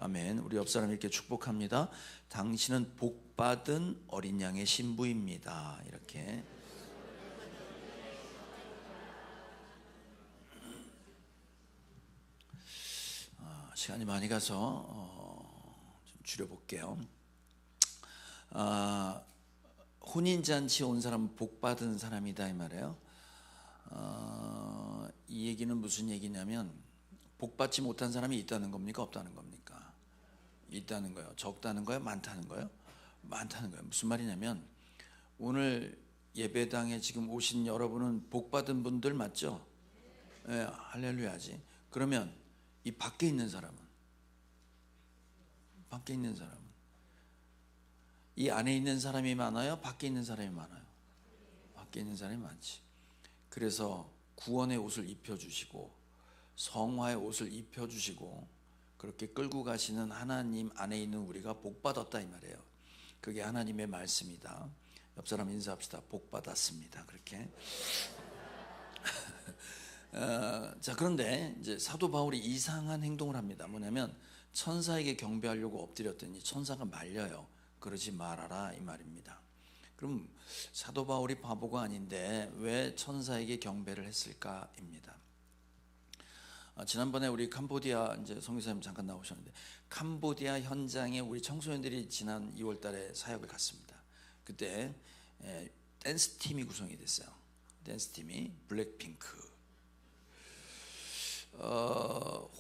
아멘. 우리 옆 사람 이렇게 축복합니다. 당신은 복받은 어린 양의 신부입니다. 이렇게. 시간이 많이 가서 좀 줄여볼게요. 혼인잔치에 온 사람은 복받은 사람이다 이 말이에요. 이 얘기는 무슨 얘기냐면 복받지 못한 사람이 있다는 겁니까? 없다는 겁니까? 있다는 거예요. 적다는 거예요? 많다는 거예요? 많다는 거예요. 무슨 말이냐면 오늘 예배당에 지금 오신 여러분은 복받은 분들 맞죠? 네, 할렐루야지. 그러면 이 밖에 있는 사람은, 밖에 있는 사람은 이 안에 있는 사람이 많아요? 밖에 있는 사람이 많아요? 밖에 있는 사람이 많지. 그래서 구원의 옷을 입혀주시고 성화의 옷을 입혀주시고 그렇게 끌고 가시는 하나님 안에 있는 우리가 복받았다 이 말이에요. 그게 하나님의 말씀이다. 옆 사람 인사합시다. 복받았습니다. 그렇게. 자, 그런데 이제 사도 바울이 이상한 행동을 합니다. 뭐냐면 천사에게 경배하려고 엎드렸더니 천사가 말려요. 그러지 말아라 이 말입니다. 그럼 사도 바울이 바보가 아닌데 왜 천사에게 경배를 했을까입니다. 지난번에 우리 캄보디아 이제 성교사님 잠깐 나오셨는데 캄보디아 현장에 우리 청소년들이 지난 2월달에 사역을 갔습니다. 그때 댄스 팀이 구성이 됐어요. 댄스 팀이 블랙핑크.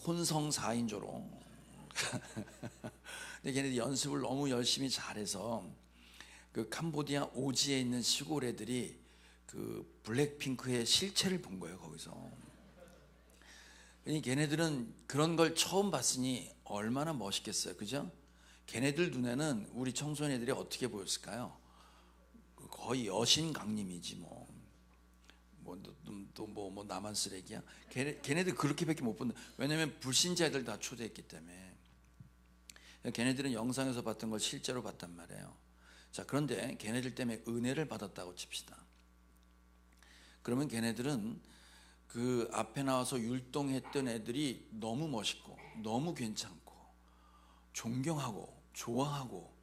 혼성 4인조로 근데 걔네들 연습을 너무 열심히 잘해서 그 캄보디아 오지에 있는 시골 애들이 그 블랙핑크의 실체를 본 거예요. 거기서. 걔네들은 그런 걸 처음 봤으니 얼마나 멋있겠어요. 그죠? 걔네들 눈에는 우리 청소년들이 어떻게 보였을까요? 거의 여신 강림이지 뭐. 뭐 나만 쓰레기야? 걔네들 그렇게밖에 못 본다. 왜냐면 불신자들 다 초대했기 때문에. 걔네들은 영상에서 봤던 걸 실제로 봤단 말이에요. 자, 그런데 걔네들 때문에 은혜를 받았다고 칩시다. 그러면 걔네들은 그 앞에 나와서 율동했던 애들이 너무 멋있고 너무 괜찮고 존경하고 좋아하고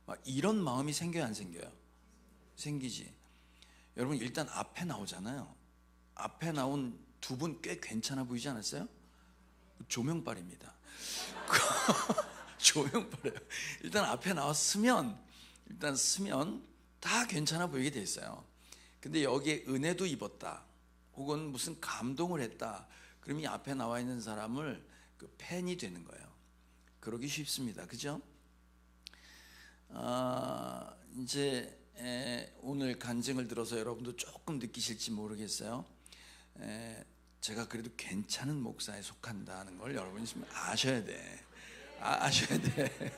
막 이런 마음이 생겨요, 안 생겨요? 생기지. 여러분 일단 앞에 나오잖아요. 앞에 나온 두 분 꽤 괜찮아 보이지 않았어요? 조명빨입니다. 조명빨이에요. 일단 앞에 나왔으면 일단 쓰면 다 괜찮아 보이게 돼 있어요. 근데 여기에 은혜도 입었다 혹은 무슨 감동을 했다 그럼 이 앞에 나와 있는 사람을 그 팬이 되는 거예요. 그러기 쉽습니다. 그죠? 이제 오늘 간증을 들어서 여러분도 조금 느끼실지 모르겠어요. 제가 그래도 괜찮은 목사에 속한다는 걸 여러분이 좀 아셔야 돼. 아셔야 돼.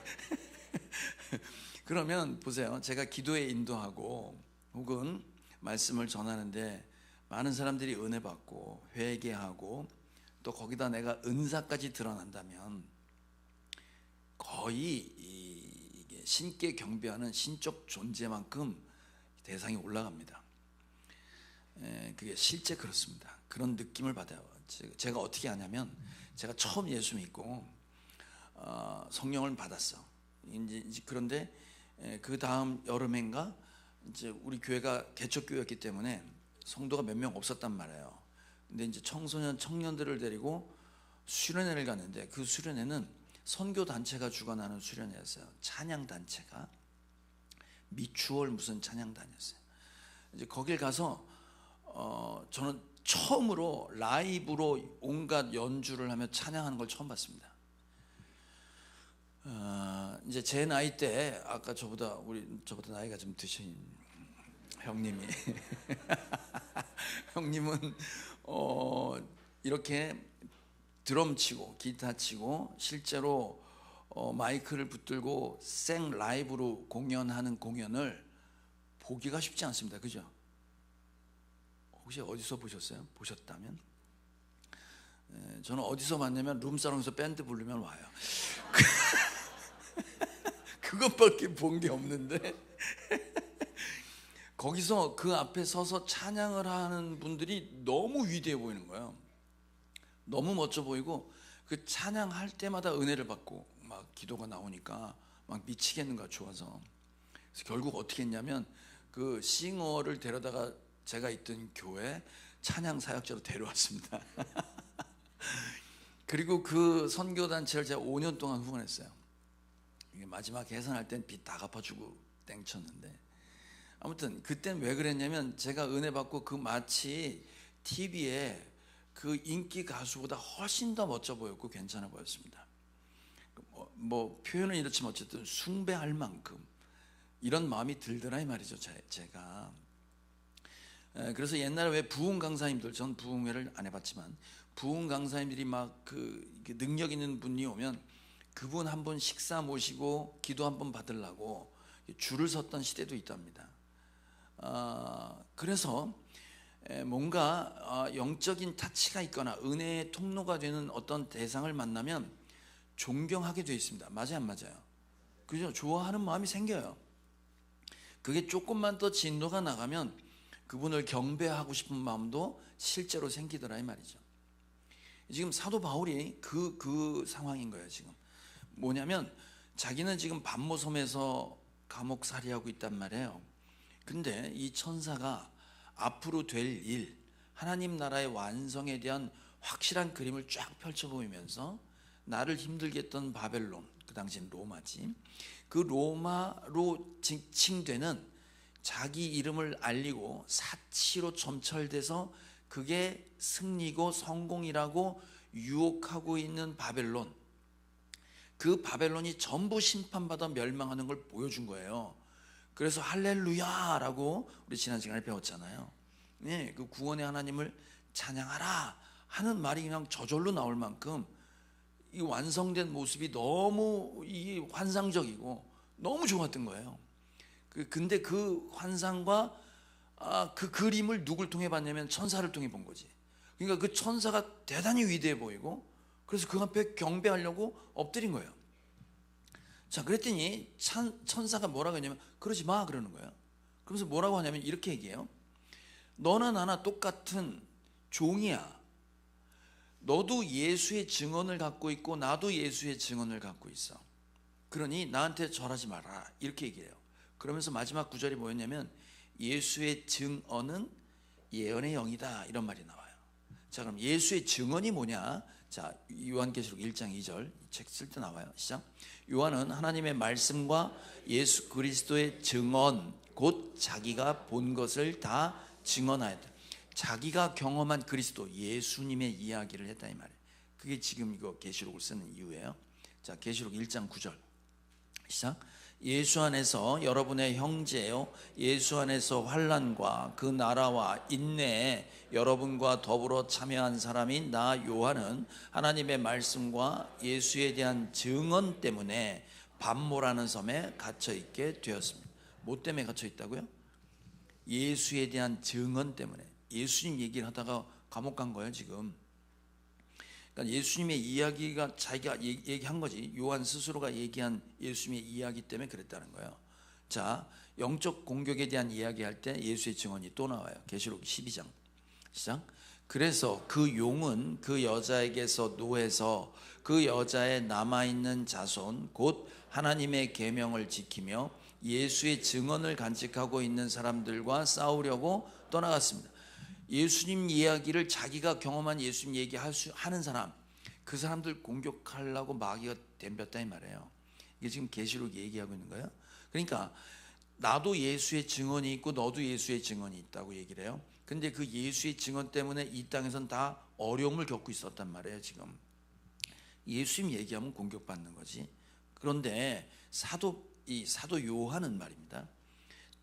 그러면 보세요. 제가 기도에 인도하고 혹은 말씀을 전하는데 많은 사람들이 은혜 받고 회개하고 또 거기다 내가 은사까지 드러난다면 거의 이게 신께 경배하는 신적 존재만큼 대상이 올라갑니다. 그게 실제 그렇습니다. 그런 느낌을 받아요. 제가 어떻게 하냐면 제가 처음 예수 믿고 성령을 받았어. 이제 그런데 그 다음 여름인가 이제 우리 교회가 개척교회였기 때문에 성도가 몇 명 없었단 말이에요. 근데 이제 청년들을 데리고 수련회를 갔는데 그 수련회는 선교 단체가 주관하는 수련회였어요. 찬양 단체가 미추홀 무슨 찬양단이었어요. 이제 거길 가서 저는 처음으로 라이브로 온갖 연주를 하며 찬양하는 걸 처음 봤습니다. 이제 제 나이 때 아까 저보다 나이가 좀 드신 형님이 형님은 이렇게 드럼 치고 기타 치고 실제로 마이크를 붙들고 생 라이브로 공연하는 공연을 보기가 쉽지 않습니다. 그죠? 혹시 어디서 보셨어요? 보셨다면? 저는 어디서 봤냐면 룸사롱에서 밴드 부르면 와요. 그것밖에 본 게 없는데 거기서 그 앞에 서서 찬양을 하는 분들이 너무 위대해 보이는 거예요. 너무 멋져 보이고 그 찬양할 때마다 은혜를 받고 막 기도가 나오니까 막 미치겠는 거야, 좋아서. 그래서 결국 어떻게 했냐면 그 싱어를 데려다가 제가 있던 교회 찬양 사역자로 데려왔습니다. 그리고 그 선교단체를 제가 5년 동안 후원했어요. 이게 마지막 해산할 땐 빚 다 갚아주고 땡쳤는데, 아무튼 그땐 왜 그랬냐면 제가 은혜 받고 그 마치 TV에 그 인기 가수보다 훨씬 더 멋져 보였고 괜찮아 보였습니다. 뭐 표현은 이렇지만 어쨌든 숭배할 만큼 이런 마음이 들더라 이 말이죠, 제가. 그래서 옛날에 왜 부흥 강사님들, 전 부흥회를 안 해봤지만 부흥 강사님들이 막 그 능력 있는 분이 오면 그분 한 번 식사 모시고 기도 한 번 받으려고 줄을 섰던 시대도 있답니다. 그래서 뭔가 영적인 타치가 있거나 은혜의 통로가 되는 어떤 대상을 만나면 존경하게 되어 있습니다. 맞아요, 안 맞아요? 그죠? 좋아하는 마음이 생겨요. 그게 조금만 더 진도가 나가면 그분을 경배하고 싶은 마음도 실제로 생기더라 이 말이죠. 지금 사도 바울이 그 상황인 거예요. 지금 뭐냐면 자기는 지금 반모섬에서 감옥살이하고 있단 말이에요. 근데 이 천사가 앞으로 될 일, 하나님 나라의 완성에 대한 확실한 그림을 쫙 펼쳐 보이면서 나를 힘들게 했던 바벨론, 그 당시엔 로마지, 그 로마로 칭되는 자기 이름을 알리고 사치로 점철돼서 그게 승리고 성공이라고 유혹하고 있는 바벨론, 그 바벨론이 전부 심판받아 멸망하는 걸 보여준 거예요. 그래서 할렐루야라고 우리 지난 시간에 배웠잖아요. 네, 그 구원의 하나님을 찬양하라 하는 말이 그냥 저절로 나올 만큼 이 완성된 모습이 너무 이 환상적이고 너무 좋았던 거예요. 근데 그 환상과 그 그림을 누굴 통해 봤냐면 천사를 통해 본 거지. 그러니까 그 천사가 대단히 위대해 보이고 그래서 그 앞에 경배하려고 엎드린 거예요. 자, 그랬더니 천사가 뭐라고 했냐면 그러지 마 그러는 거예요. 그러면서 뭐라고 하냐면 이렇게 얘기해요. 너나 나나 똑같은 종이야. 너도 예수의 증언을 갖고 있고 나도 예수의 증언을 갖고 있어. 그러니 나한테 절하지 마라 이렇게 얘기해요. 그러면서 마지막 구절이 뭐였냐면 예수의 증언은 예언의 영이다 이런 말이 나와요. 자, 그럼 예수의 증언이 뭐냐? 자, 요한계시록 1장 2절 책 쓸 때 나와요. 시작. 요한은 하나님의 말씀과 예수 그리스도의 증언 곧 자기가 본 것을 다 증언하였다. 자기가 경험한 그리스도 예수님의 이야기를 했다 이 말이에요. 그게 지금 이거 계시록을 쓰는 이유예요. 자, 계시록 1장 9절 시작. 예수 안에서 여러분의 형제요 예수 안에서 환난과 그 나라와 인내에 여러분과 더불어 참여한 사람인 나 요한은 하나님의 말씀과 예수에 대한 증언 때문에 반모라는 섬에 갇혀 있게 되었습니다. 뭐 때문에 갇혀 있다고요? 예수에 대한 증언 때문에. 예수님 얘기를 하다가 감옥 간 거예요 지금. 그러니까 예수님의 이야기가 자기가 얘기한 거지. 요한 스스로가 얘기한 예수님의 이야기 때문에 그랬다는 거예요. 자, 영적 공격에 대한 이야기할 때 예수의 증언이 또 나와요. 계시록 12장 시작. 그래서 그 용은 그 여자에게서 노해서 그 여자의 남아있는 자손 곧 하나님의 계명을 지키며 예수의 증언을 간직하고 있는 사람들과 싸우려고 떠나갔습니다. 예수님 이야기를 자기가 경험한 예수님 얘기하는 사람, 그 사람들 공격하려고 마귀가 덤볐다 이 말이에요. 이게 지금 계시록 얘기하고 있는 거예요. 그러니까 나도 예수의 증언이 있고 너도 예수의 증언이 있다고 얘기를 해요. 근데 그 예수의 증언 때문에 이 땅에선 다 어려움을 겪고 있었단 말이에요 지금. 예수님 얘기하면 공격받는 거지. 그런데 사도 요한은 말입니다,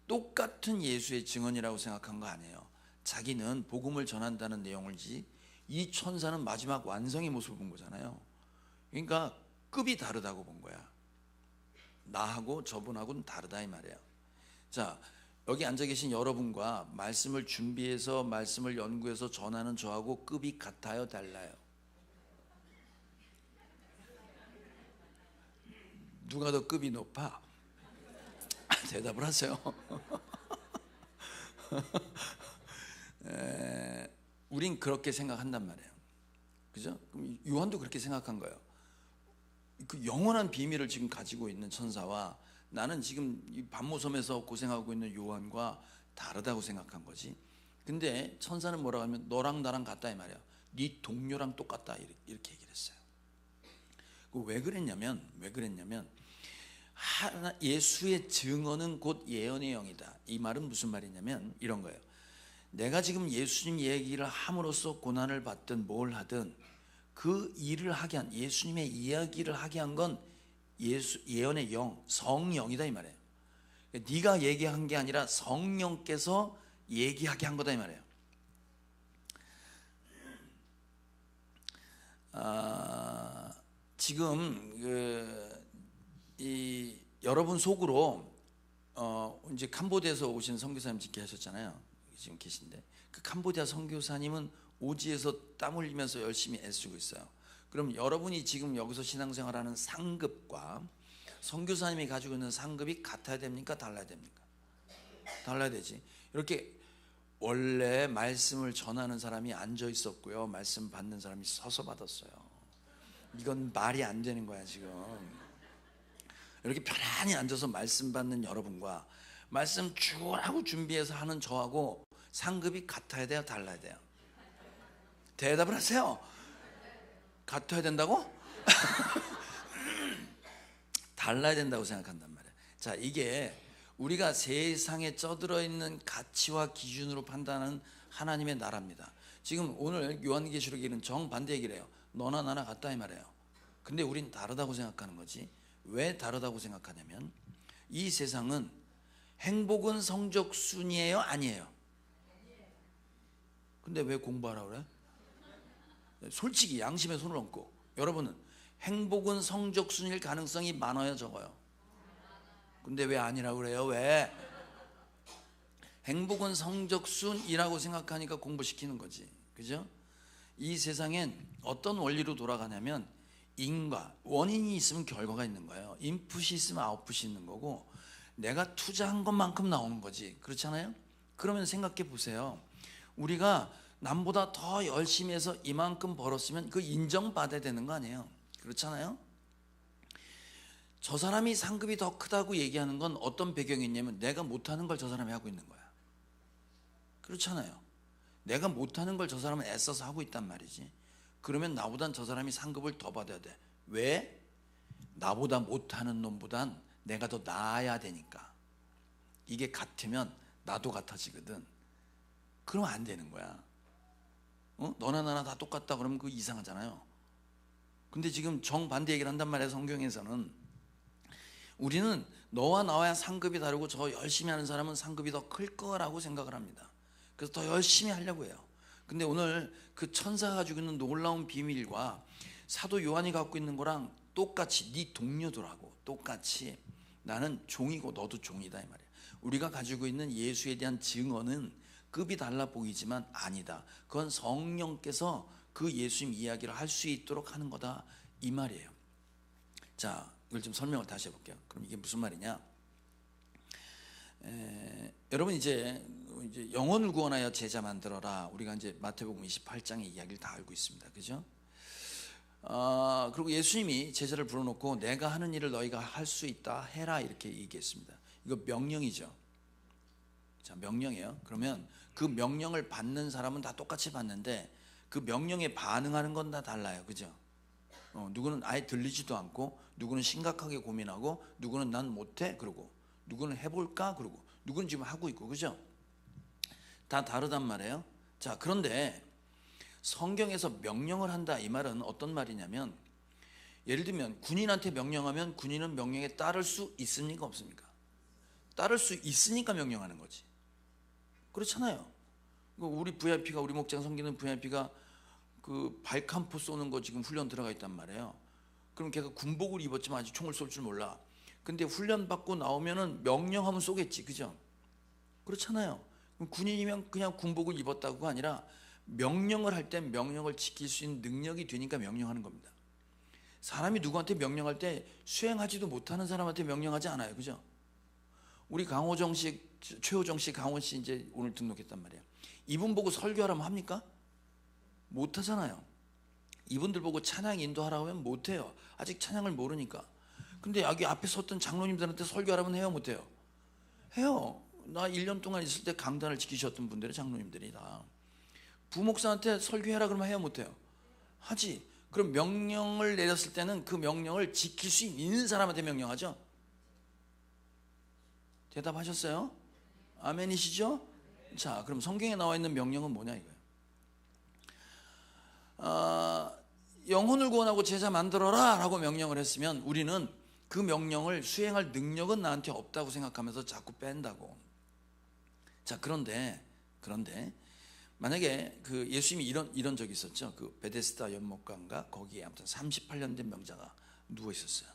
똑같은 예수의 증언이라고 생각한 거 아니에요. 자기는 복음을 전한다는 내용을지 이 천사는 마지막 완성의 모습을 본 거잖아요. 그러니까 급이 다르다고 본 거야. 나하고 저분하고는 다르다 이 말이에요. 자, 여기 앉아 계신 여러분과 말씀을 준비해서 말씀을 연구해서 전하는 저하고 급이 같아요, 달라요? 누가 더 급이 높아? 대답을 하세요. 우린 그렇게 생각한단 말이에요. 그죠? 그럼 요한도 그렇게 생각한 거예요. 그 영원한 비밀을 지금 가지고 있는 천사와 나는 지금 이 반모섬에서 고생하고 있는 요한과 다르다고 생각한 거지. 근데 천사는 뭐라고 하면 너랑 나랑 같다 이 말이야. 네 동료랑 똑같다 이렇게 얘기를 했어요. 왜 그랬냐면 예수의 증언은 곧 예언의 영이다. 이 말은 무슨 말이냐면 이런 거예요. 내가 지금 예수님 얘기를 함으로써 고난을 받든 뭘 하든 그 일을 하게 한, 예수님의 이야기를 하게 한 건 예언의 영, 성령이다 이 말이에요. 네가 얘기한 게 아니라 성령께서 얘기하게 한 거다 이 말이에요. 지금 여러분 속으로 이제 캄보디아에서 오신 선교사님 지금 계셨잖아요. 지금 계신데 그 캄보디아 선교사님은 오지에서 땀 흘리면서 열심히 애쓰고 있어요. 그럼 여러분이 지금 여기서 신앙생활하는 상급과 선교사님이 가지고 있는 상급이 같아야 됩니까? 달라야 됩니까? 달라야 되지. 이렇게 원래 말씀을 전하는 사람이 앉아 있었고요, 말씀 받는 사람이 서서 받았어요. 이건 말이 안 되는 거야 지금. 이렇게 편안히 앉아서 말씀 받는 여러분과 말씀 쭉 하고 준비해서 하는 저하고 상급이 같아야 돼요, 달라야 돼요? 대답을 하세요. 같아야 된다고? 달라야 된다고 생각한단 말이에요. 자, 이게 우리가 세상에 쩌들어 있는 가치와 기준으로 판단하는 하나님의 나라입니다. 지금 오늘 요한계시록에는 정반대 얘기를 해요. 너나 나나 같다 이 말이에요. 근데 우린 다르다고 생각하는 거지. 왜 다르다고 생각하냐면 이 세상은 행복은 성적 순이에요, 아니에요? 근데 왜 공부하라 그래? 솔직히 양심에 손을 얹고, 여러분은 행복은 성적 순일 가능성이 많아요, 적어요? 근데 왜 아니라고 그래요? 왜? 행복은 성적 순이라고 생각하니까 공부시키는 거지, 그죠? 이 세상엔 어떤 원리로 돌아가냐면 인과, 원인이 있으면 결과가 있는 거예요. 인풋이 있으면 아웃풋이 있는 거고, 내가 투자한 것만큼 나오는 거지. 그렇잖아요? 그러면 생각해 보세요. 우리가 남보다 더 열심히 해서 이만큼 벌었으면 그 인정받아야 되는 거 아니에요? 그렇잖아요? 저 사람이 상급이 더 크다고 얘기하는 건 어떤 배경이 있냐면 내가 못하는 걸 저 사람이 하고 있는 거야. 그렇잖아요? 내가 못하는 걸 저 사람은 애써서 하고 있단 말이지. 그러면 나보단 저 사람이 상급을 더 받아야 돼. 왜? 나보다 못하는 놈보단 내가 더 나아야 되니까. 이게 같으면 나도 같아지거든. 그러면 안 되는 거야. 너나 나나 다 똑같다 그러면 그거 이상하잖아요. 근데 지금 정반대 얘기를 한단 말이에요. 성경에서는 우리는 너와 나와야 상급이 다르고 저 열심히 하는 사람은 상급이 더 클 거라고 생각을 합니다. 그래서 더 열심히 하려고 해요. 근데 오늘 그 천사가 가지고 있는 놀라운 비밀과 사도 요한이 갖고 있는 거랑 똑같이, 네 동료들하고 똑같이 나는 종이고 너도 종이다 이 말이에요. 우리가 가지고 있는 예수에 대한 증언은 급이 달라 보이지만 아니다. 그건 성령께서 그 예수님 이야기를 할 수 있도록 하는 거다 이 말이에요. 자, 이걸 좀 설명을 다시 해볼게요. 그럼 이게 무슨 말이냐? 여러분 이제 영혼을 구원하여 제자 만들어라. 우리가 이제 마태복음 28장의 이야기를 다 알고 있습니다. 그죠? 그리고 예수님이 제자를 불러놓고 내가 하는 일을 너희가 할 수 있다 해라 이렇게 얘기했습니다. 이거 명령이죠. 자, 명령이에요. 그러면 그 명령을 받는 사람은 다 똑같이 받는데 그 명령에 반응하는 건 다 달라요. 그죠? 누구는 아예 들리지도 않고, 누구는 심각하게 고민하고, 누구는 난 못해 그러고, 누구는 해볼까 그러고, 누구는 지금 하고 있고, 그죠? 다 다르단 말이에요. 자, 그런데 성경에서 명령을 한다 이 말은 어떤 말이냐면, 예를 들면 군인한테 명령하면 군인은 명령에 따를 수 있습니까 없습니까? 따를 수 있으니까 명령하는 거지. 그렇잖아요. 우리 VIP가, 우리 목장 섬기는 VIP가 그 발칸포 쏘는 거 지금 훈련 들어가 있단 말이에요. 그럼 걔가 군복을 입었지만 아직 총을 쏠 줄 몰라. 근데 훈련 받고 나오면은 명령하면 쏘겠지, 그죠? 그렇잖아요. 그럼 군인이면 그냥 군복을 입었다고가 아니라 명령을 할 때 명령을 지킬 수 있는 능력이 되니까 명령하는 겁니다. 사람이 누구한테 명령할 때 수행하지도 못하는 사람한테 명령하지 않아요, 그죠? 우리 강호정씨, 최호정씨, 강원씨 이제 오늘 등록했단 말이에요. 이분 보고 설교하라면 합니까? 못하잖아요. 이분들 보고 찬양 인도하라고 하면 못해요. 아직 찬양을 모르니까. 근데 여기 앞에 섰던 장로님들한테 설교하라면 해요, 못해요? 해요. 나 1년 동안 있을 때 강단을 지키셨던 분들이 장로님들이다. 부목사한테 설교해라 그러면 해요, 못해요? 하지. 그럼 명령을 내렸을 때는 그 명령을 지킬 수 있는 사람한테 명령하죠. 대답하셨어요? 아멘이시죠? 자, 그럼 성경에 나와 있는 명령은 뭐냐 이거예요. 영혼을 구원하고 제자 만들어라 라고 명령을 했으면 우리는 그 명령을 수행할 능력은 나한테 없다고 생각하면서 자꾸 뺀다고. 자, 그런데 만약에 그 예수님이 이런 적이 있었죠. 그 베데스다 연못강가 거기에 아무튼 38년 된 명자가 누워 있었어요.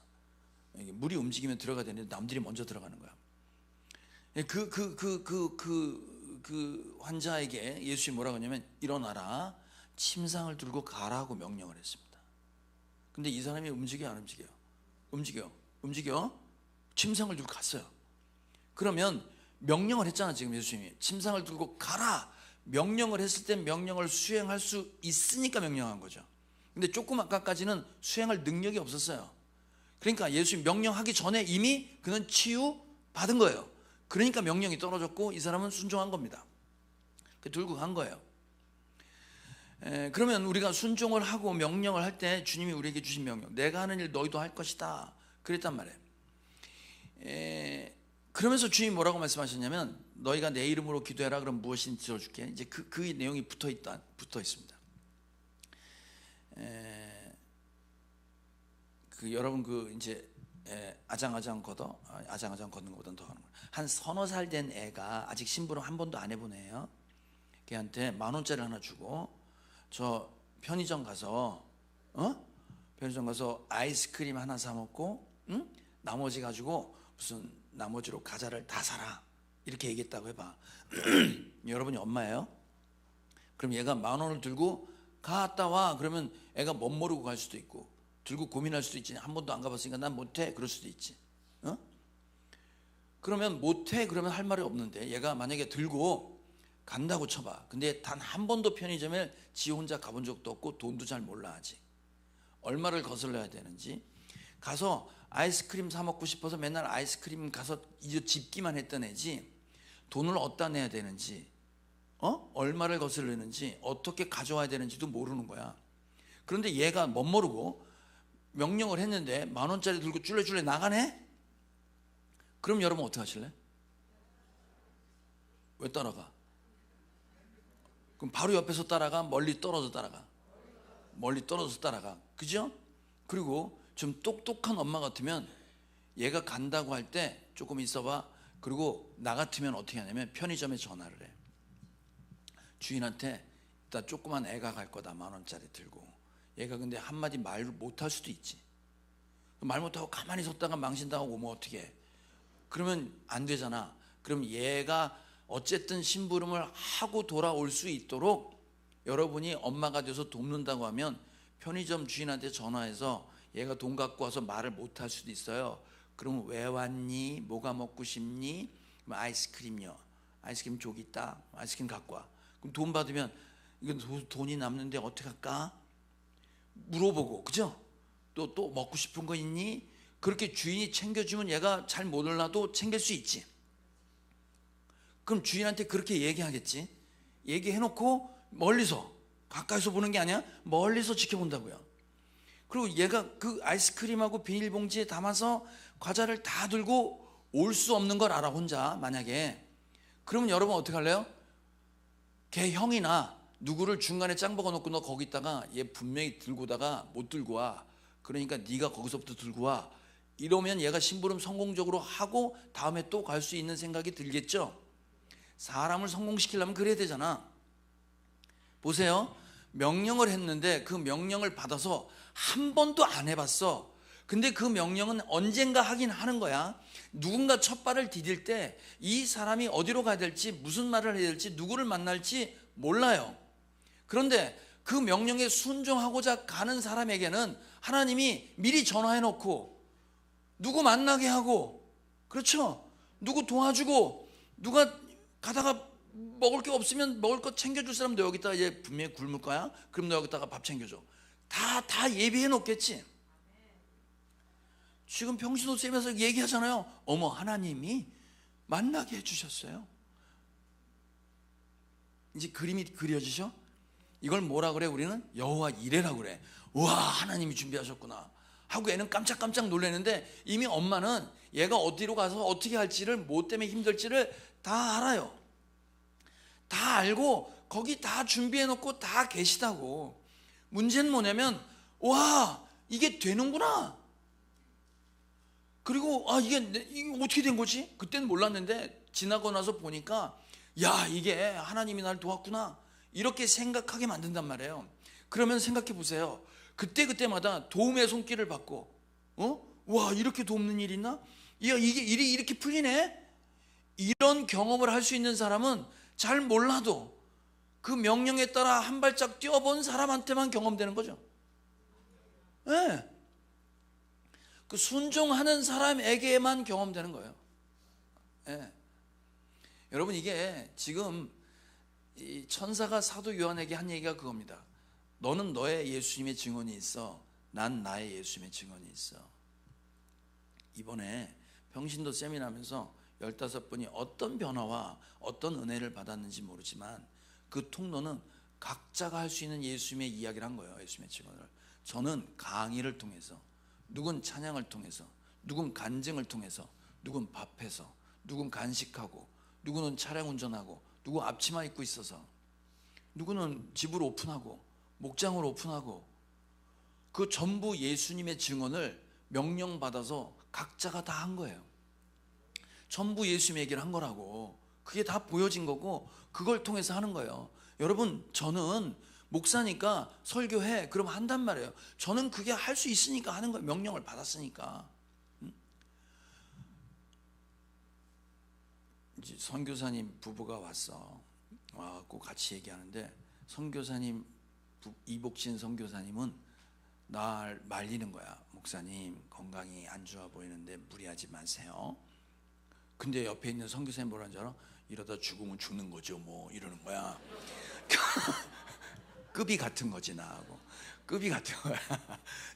물이 움직이면 들어가야 되는데 남들이 먼저 들어가는 거야. 그 환자에게 예수님이 뭐라고 하냐면 일어나라, 침상을 들고 가라고 명령을 했습니다. 근데 이 사람이 움직여요, 안 움직여요? 움직여. 침상을 들고 갔어요. 그러면 명령을 했잖아. 지금 예수님이 침상을 들고 가라 명령을 했을 때 명령을 수행할 수 있으니까 명령한 거죠. 근데 조금 아까까지는 수행할 능력이 없었어요. 그러니까 예수님 명령하기 전에 이미 그는 치유 받은 거예요. 그러니까 명령이 떨어졌고 이 사람은 순종한 겁니다. 들고 간 거예요. 그러면 우리가 순종을 하고 명령을 할 때 주님이 우리에게 주신 명령, 내가 하는 일 너희도 할 것이다 그랬단 말이에요. 그러면서 주님이 뭐라고 말씀하셨냐면 너희가 내 이름으로 기도해라 그럼 무엇이든지 들어줄게. 이제 그 내용이 붙어 있습니다. 여러분 이제 아장아장 걷는 것보다는 더 하는 거예요. 한 서너 살 된 애가 아직 심부름 한 번도 안 해본 애예요. 걔한테 10,000원짜리 하나 주고 저 편의점 가서 아이스크림 하나 사 먹고 나머지 가지고 무슨 나머지로 과자를 다 사라 이렇게 얘기했다고 해봐. 여러분이 엄마예요? 그럼 얘가 10,000원을 들고 갔다 와 그러면 애가 멋 모르고 갈 수도 있고 들고 고민할 수도 있지. 한 번도 안 가봤으니까 난 못해 그럴 수도 있지. 그러면 못해 그러면 할 말이 없는데 얘가 만약에 들고 간다고 쳐봐. 근데 단 한 번도 편의점에 지 혼자 가본 적도 없고 돈도 잘 몰라 아직. 얼마를 거슬러야 되는지. 가서 아이스크림 사 먹고 싶어서 맨날 아이스크림 가서 집기만 했던 애지 돈을 어디다 내야 되는지 얼마를 거슬리는지 어떻게 가져와야 되는지도 모르는 거야. 그런데 얘가 못 모르고 명령을 했는데 10,000원짜리 들고 쫄래쫄래 나가네? 그럼 여러분 어떻게 하실래? 왜 따라가? 그럼 바로 옆에서 따라가? 멀리 떨어져 따라가? 멀리 떨어져서 따라가. 그죠? 그리고 좀 똑똑한 엄마 같으면 얘가 간다고 할 때 조금 있어봐. 그리고 나 같으면 어떻게 하냐면 편의점에 전화를 해. 주인한테 일단 조그만 애가 갈 거다 10,000원짜리 들고. 얘가 근데 한마디 말을 못할 수도 있지. 말 못하고 가만히 섰다가 망신당하고 오면 어떻게 해? 그러면 안 되잖아. 그럼 얘가 어쨌든 심부름을 하고 돌아올 수 있도록 여러분이 엄마가 돼서 돕는다고 하면 편의점 주인한테 전화해서 얘가 돈 갖고 와서 말을 못할 수도 있어요. 그러면 왜 왔니? 뭐가 먹고 싶니? 그럼 아이스크림이요. 아이스크림 저기 있다. 아이스크림 갖고 와. 그럼 돈 받으면 이건 돈이 남는데 어떻게 할까? 물어보고, 그죠? 또 먹고 싶은 거 있니? 그렇게 주인이 챙겨주면 얘가 잘 몰라도 챙길 수 있지. 그럼 주인한테 그렇게 얘기하겠지. 얘기해놓고 멀리서, 가까이서 보는 게 아니야. 멀리서 지켜본다고요. 그리고 얘가 그 아이스크림하고 비닐봉지에 담아서 과자를 다 들고 올 수 없는 걸 알아 혼자. 만약에 그러면 여러분 어떻게 할래요? 걔 형이나 누구를 중간에 짱 박아놓고 너 거기 있다가 얘 분명히 들고 오다가 못 들고 와. 그러니까 네가 거기서부터 들고 와. 이러면 얘가 심부름 성공적으로 하고 다음에 또 갈 수 있는 생각이 들겠죠. 사람을 성공시키려면 그래야 되잖아. 보세요. 명령을 했는데 그 명령을 받아서 한 번도 안 해봤어. 근데 그 명령은 언젠가 하긴 하는 거야. 누군가 첫 발을 디딜 때 이 사람이 어디로 가야 될지 무슨 말을 해야 될지 누구를 만날지 몰라요. 그런데 그 명령에 순종하고자 가는 사람에게는 하나님이 미리 전화해놓고 누구 만나게 하고, 그렇죠? 누구 도와주고, 누가 가다가 먹을 게 없으면 먹을 거 챙겨줄 사람 너 여기다가 얘 분명히 굶을 거야? 그럼 너 여기다가 밥 챙겨줘. 다 예비해 놓겠지. 지금 평신도쌤에서 얘기하잖아요. 어머, 하나님이 만나게 해주셨어요. 이제 그림이 그려지죠? 이걸 뭐라 그래? 우리는 여호와 이레라고 그래. 와, 하나님이 준비하셨구나 하고 애는 깜짝깜짝 놀라는데, 이미 엄마는 얘가 어디로 가서 어떻게 할지를, 뭐 때문에 힘들지를 다 알아요. 다 알고 거기 다 준비해 놓고 다 계시다고. 문제는 뭐냐면, 와, 이게 되는구나. 그리고 이게 어떻게 된 거지? 그때는 몰랐는데 지나고 나서 보니까, 야, 이게 하나님이 날 도왔구나, 이렇게 생각하게 만든단 말이에요. 그러면 생각해 보세요. 그때마다 도움의 손길을 받고, 와, 이렇게 돕는 일 있나? 야, 이게 일이 이렇게 풀리네? 이런 경험을 할 수 있는 사람은 잘 몰라도 그 명령에 따라 한 발짝 뛰어본 사람한테만 경험되는 거죠. 네. 그 순종하는 사람에게만 경험되는 거예요. 네. 여러분, 이게 지금 이 천사가 사도 요한에게 한 얘기가 그겁니다. 너는 너의 예수님의 증언이 있어, 난 나의 예수님의 증언이 있어. 이번에 평신도 세미나하면서 15분이 어떤 변화와 어떤 은혜를 받았는지 모르지만 그 통로는 각자가 할 수 있는 예수님의 이야기를 한 거예요. 예수님의 증언을. 저는 강의를 통해서, 누군 찬양을 통해서, 누군 간증을 통해서, 누군 밥해서, 누군 간식하고, 누구는 차량 운전하고, 누구 앞치마 입고 있어서, 누구는 집을 오픈하고 목장을 오픈하고, 그 전부 예수님의 증언을 명령받아서 각자가 다 한 거예요. 전부 예수님 얘기를 한 거라고. 그게 다 보여진 거고 그걸 통해서 하는 거예요. 여러분, 저는 목사니까 설교해, 그럼 한단 말이에요. 저는 그게 할 수 있으니까 하는 거예요. 명령을 받았으니까. 이제 선교사님 부부가 와갖고 같이 얘기하는데, 선교사님 이복진 선교사님은 날 말리는 거야. 목사님, 건강이 안 좋아 보이는데 무리하지 마세요. 근데 옆에 있는 선교사님 뭐라는 줄 알아? 이러다 죽으면 죽는 거죠 뭐, 이러는 거야. 급이 같은 거지, 나하고. 급이 같은 거야.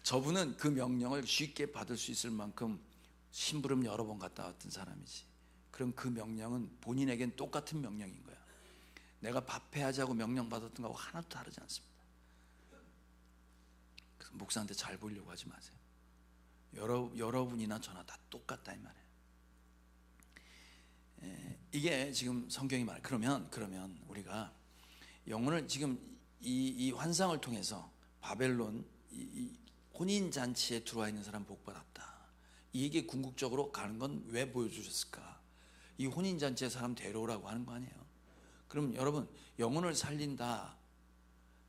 저분은 그 명령을 쉽게 받을 수 있을 만큼 심부름 여러 번 갔다 왔던 사람이지. 그럼 그 명령은 본인에겐 똑같은 명령인 거야. 내가 밥해야지하고 명령 받았던 거하고 하나도 다르지 않습니다. 그래서 목사한테 잘 보이려고 하지 마세요. 여러분이나 저나 다 똑같다 이 말이에요. 이게 지금 성경이 말. 그러면 우리가 영혼을 지금 이 환상을 통해서 바벨론 이 혼인 잔치에 들어와 있는 사람 복 받았다, 이게 궁극적으로 가는 건 왜 보여주셨을까? 이 혼인 잔치에 사람 데려오라고 하는 거 아니에요? 그럼 여러분, 영혼을 살린다,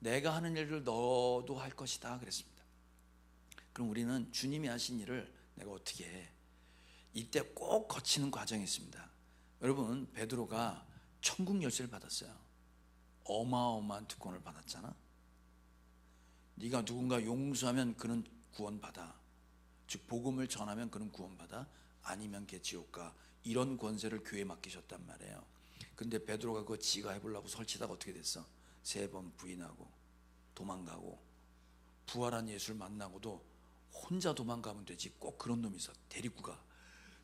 내가 하는 일을 너도 할 것이다 그랬습니다. 그럼 우리는 주님이 하신 일을 내가 어떻게 해? 이때 꼭 거치는 과정이 있습니다. 여러분, 베드로가 천국 열쇠를 받았어요. 어마어마한 특권을 받았잖아. 네가 누군가 용서하면 그는 구원받아, 즉 복음을 전하면 그는 구원받아, 아니면 걔 지옥 가. 이런 권세를 교회에 맡기셨단 말이에요. 근데 베드로가 그거 지가 해보려고 설치다가 어떻게 됐어? 3번 부인하고 도망가고, 부활한 예수를 만나고도 혼자 도망가면 되지, 꼭 그런 놈이 있어. 데리고 가.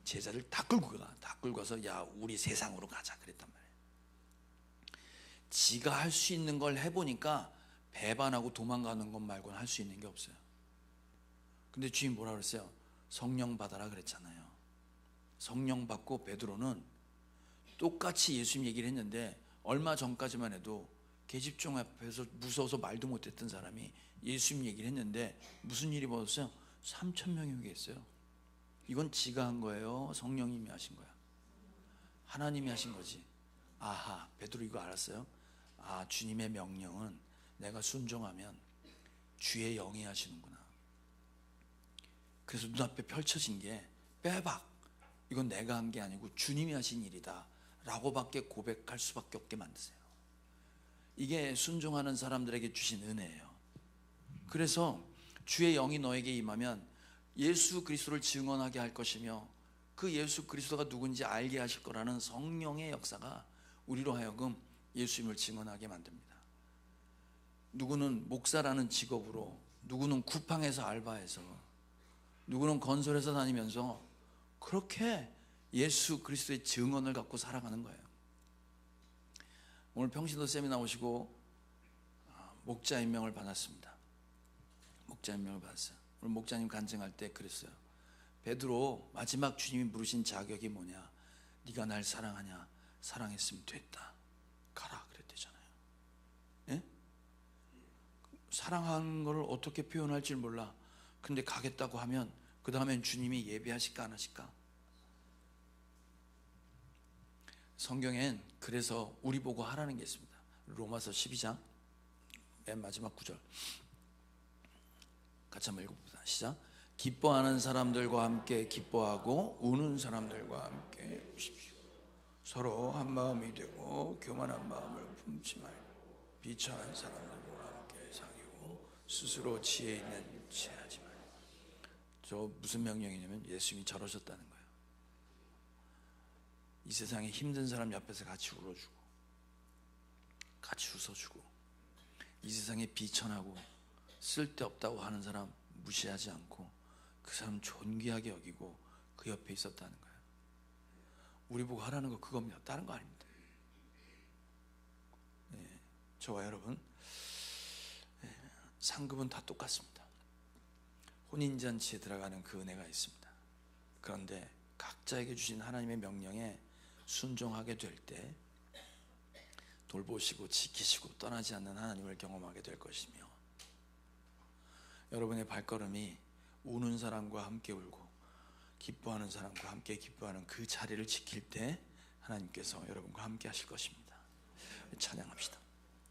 제자를 다 끌고 가서 야, 우리 세상으로 가자 그랬단 말이에요. 지가 할 수 있는 걸 해보니까 배반하고 도망가는 것 말고는 할 수 있는 게 없어요. 근데 주님 뭐라 그랬어요? 성령 받아라 그랬잖아요. 성령 받고 베드로는 똑같이 예수님 얘기를 했는데, 얼마 전까지만 해도 계집종 앞에서 무서워서 말도 못했던 사람이 예수님 얘기를 했는데 무슨 일이 벌어졌어요? 3,000명이 회개했어요. 이건 지가 한 거예요? 성령님이 하신 거야? 하나님이 하신 거지. 아하, 베드로 이거 알았어요? 아, 주님의 명령은 내가 순종하면 주의 영이 하시는구나. 그래서 눈앞에 펼쳐진 게 빼박, 이건 내가 한 게 아니고 주님이 하신 일이다 라고밖에 고백할 수밖에 없게 만드세요. 이게 순종하는 사람들에게 주신 은혜예요. 그래서 주의 영이 너에게 임하면 예수 그리스도를 증언하게 할 것이며, 그 예수 그리스도가 누군지 알게 하실 거라는 성령의 역사가 우리로 하여금 예수님을 증언하게 만듭니다. 누구는 목사라는 직업으로 누구는 쿠팡에서 알바해서, 누구는 건설회사 다니면서 그렇게 예수 그리스도의 증언을 갖고 살아가는 거예요. 오늘 평신도 세미나 오시고 목자 임명을 받았습니다. 목자 임명을 받았어요. 오늘 목자님 간증할 때 그랬어요. 베드로, 마지막 주님이 부르신 자격이 뭐냐? 네가 날 사랑하냐? 사랑했으면 됐다, 가라 그랬대잖아요. 예? 사랑하는 걸 어떻게 표현할지 몰라. 근데 가겠다고 하면 그 다음엔 주님이 예배하실까 안 하실까? 성경엔 그래서 우리 보고 하라는 게 있습니다. 로마서 12장 맨 마지막 구절 같이 한번 읽어봅시다. 시작. 기뻐하는 사람들과 함께 기뻐하고 우는 사람들과 함께 우십시오. 서로 한 마음이 되고 교만한 마음을 품지 말고 비천한 사람들과 함께 사귀고 스스로 지혜 있는 체하지 말고. 저 무슨 명령이냐면 예수님이 저러셨다는 거예요. 이 세상에 힘든 사람 옆에서 같이 울어주고 같이 웃어주고, 이 세상에 비천하고 쓸데없다고 하는 사람 무시하지 않고 그 사람 존귀하게 여기고 그 옆에 있었다는 거예요. 우리 보고 하라는 거 그겁니다. 다른 거 아닙니다. 저와 여러분, 상급은 다 똑같습니다. 혼인잔치에 들어가는 그 은혜가 있습니다. 그런데 각자에게 주신 하나님의 명령에 순종하게 될 때 돌보시고 지키시고 떠나지 않는 하나님을 경험하게 될 것이며, 여러분의 발걸음이 우는 사람과 함께 울고 기뻐하는 사람과 함께 기뻐하는 그 자리를 지킬 때 하나님께서 여러분과 함께 하실 것입니다. 찬양합시다.